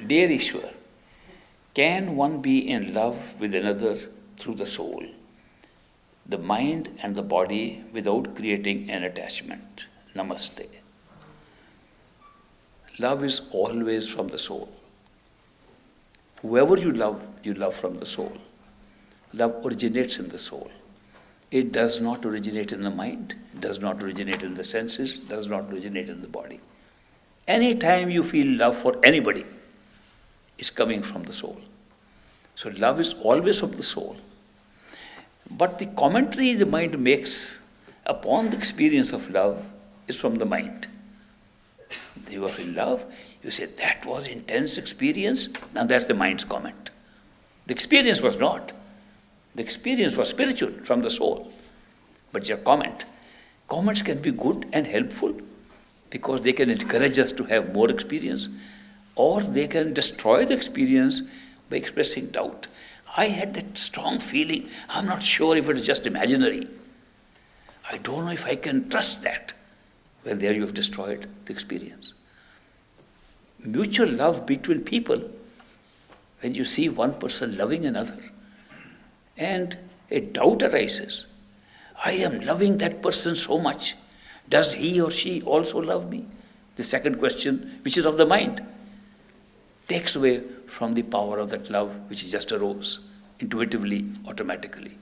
Dear Ishwar, can one be in love with another through the soul, the mind and the body without creating an attachment? Namaste. Love is always from the soul. Whoever you love from the soul. Love originates in the soul. It does not originate in the mind, does not originate in the senses, does not originate in the body. Any time you feel love for anybody, it's coming from the soul. So love is always from the soul. But the commentary the mind makes upon the experience of love is from the mind. You are in love, you say, that was intense experience. Now that's the mind's comment. The experience was not. The experience was spiritual, from the soul. But your comments can be good and helpful because they can encourage us to have more experience, or they can destroy the experience by expressing doubt. I had that strong feeling, I'm not sure if it is just imaginary. I don't know if I can trust that. Well, there you have destroyed the experience. Mutual love between people, when you see one person loving another, and a doubt arises. I am loving that person so much. Does he or she also love me? The second question, which is of the mind, takes away from the power of that love which just arose intuitively, automatically.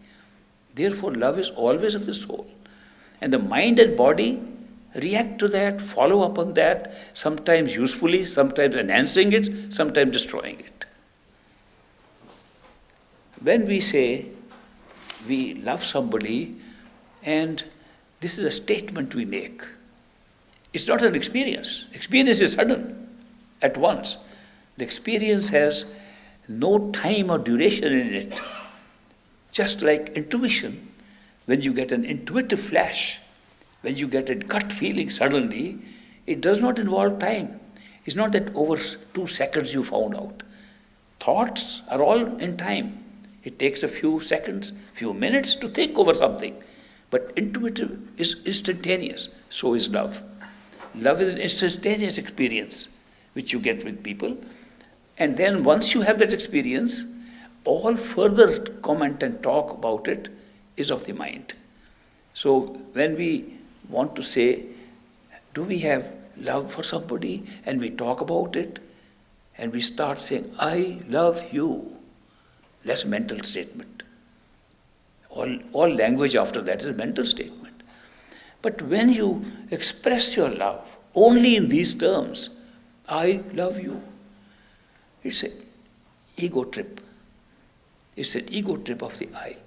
Therefore, love is always of the soul. And the mind and body react to that, follow up on that, sometimes usefully, sometimes enhancing it, sometimes destroying it. When we say we love somebody, and this is a statement we make, it's not an experience. Experience is sudden, at once. The experience has no time or duration in it. Just like intuition, when you get an intuitive flash, when you get a gut feeling suddenly, it does not involve time. It's not that over 2 seconds you found out. Thoughts are all in time. It takes a few seconds, few minutes to think over something. But intuitive is instantaneous. So is love. Love is an instantaneous experience which you get with people. And then once you have that experience, all further comment and talk about it is of the mind. So when we want to say, do we have love for somebody, and we talk about it, and we start saying, I love you, that's a mental statement. All language after that is a mental statement. But when you express your love only in these terms, I love you, it's an ego trip. It's an ego trip of the I.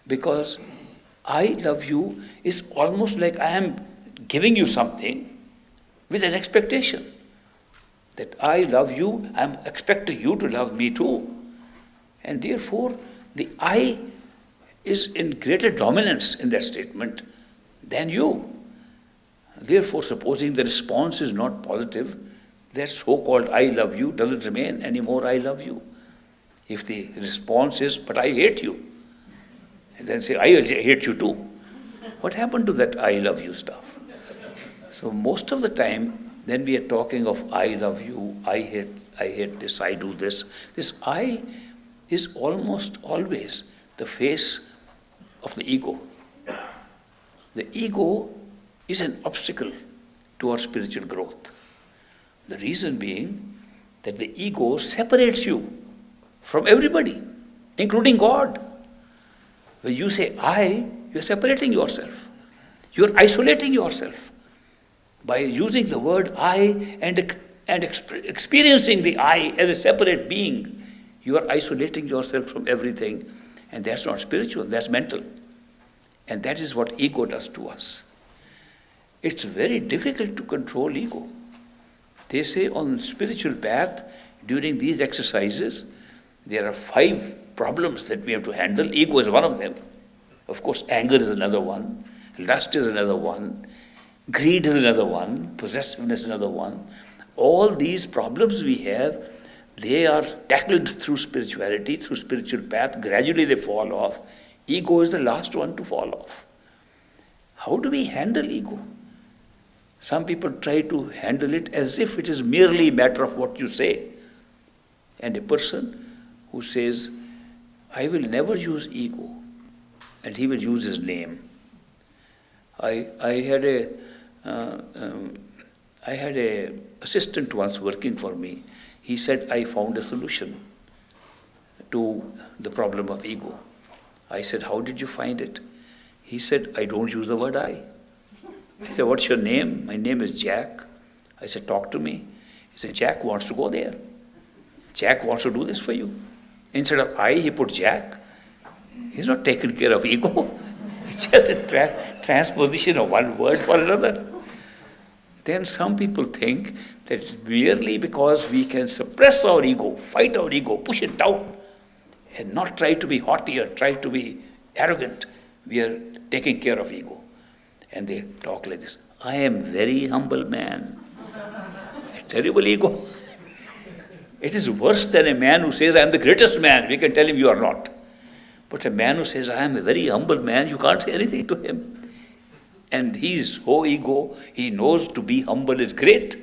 Because I love you is almost like I am giving you something with an expectation. That I love you, I am expecting you to love me too. And therefore, the I is in greater dominance in that statement than you. Therefore, supposing the response is not positive, that so-called I love you doesn't remain anymore I love you. If the response is, but I hate you, and then say, I hate you too. What happened to that I love you stuff? So most of the time, when we are talking of I love you, I hate this, I do this, this I is almost always the face of the ego. The ego is an obstacle to our spiritual growth. The reason being that the ego separates you from everybody, including God. When you say I, you're separating yourself. You're isolating yourself. By using the word I and experiencing the I as a separate being, you are isolating yourself from everything. And that's not spiritual, that's mental. And that is what ego does to us. It's very difficult to control ego. They say on spiritual path, during these exercises, there are 5 problems that we have to handle. Ego is one of them. Of course, anger is another one. Lust is another one. Greed is another one. Possessiveness is another one. All these problems we have, they are tackled through spirituality, through spiritual path. Gradually they fall off. Ego is the last one to fall off. How do we handle ego? Some people try to handle it as if it is merely a matter of what you say. And a person who says, I will never use ego, and he will use his name. I had a assistant once working for me. He said, I found a solution to the problem of ego. I said, how did you find it? He said, I don't use the word I. I said, what's your name? My name is Jack. I said, talk to me. He said, Jack wants to go there. Jack wants to do this for you. Instead of I, he put Jack. He's not taking care of ego. It's just a transposition of one word for another. Then some people think that merely because we can suppress our ego, fight our ego, push it down, and not try to be haughty or try to be arrogant, we are taking care of ego. And they talk like this, I am very humble man. A terrible ego. It is worse than a man who says, I am the greatest man. We can tell him you are not. But a man who says, I am a very humble man, you can't say anything to him. And he is so ego, he knows to be humble is great.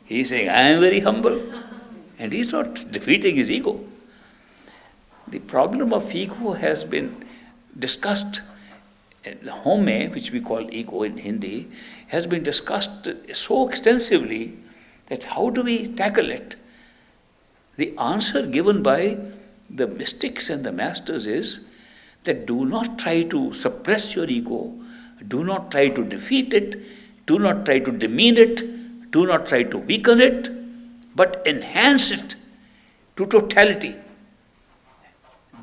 He is saying, I am very humble. And he is not defeating his ego. The problem of ego has been discussed. Home, which we call ego in Hindi, has been discussed so extensively that how do we tackle it? The answer given by the mystics and the masters is that do not try to suppress your ego, do not try to defeat it, do not try to demean it, do not try to weaken it, but enhance it to totality.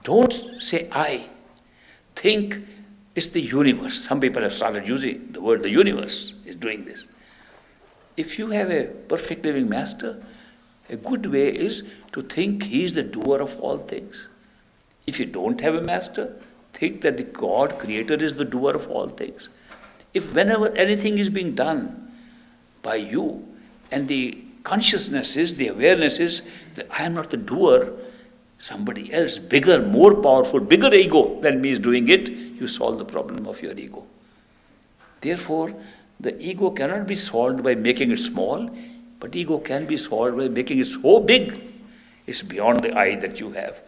Don't say I. Think it's the universe. Some people have started using the word the universe is doing this. If you have a perfect living master, a good way is to think he is the doer of all things. If you don't have a master, think that the God creator is the doer of all things. If whenever anything is being done by you, and the consciousness is, the awareness is that I am not the doer, somebody else, bigger, more powerful, bigger ego than me is doing it, you solve the problem of your ego. Therefore, the ego cannot be solved by making it small, but ego can be solved by making it so big, it's beyond the I that you have.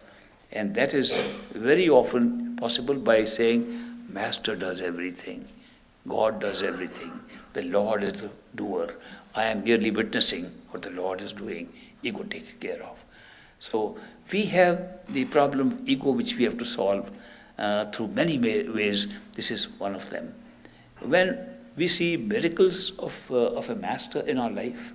And that is very often possible by saying, Master does everything, God does everything, the Lord is the doer, I am merely witnessing what the Lord is doing, ego takes care of. So we have the problem of ego which we have to solve through many ways. This is one of them. When we see miracles of a master in our life,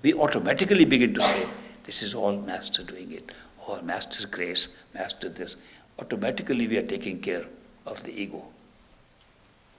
we automatically begin to say, this is all master doing it, or master's grace, master this. Automatically we are taking care of the ego.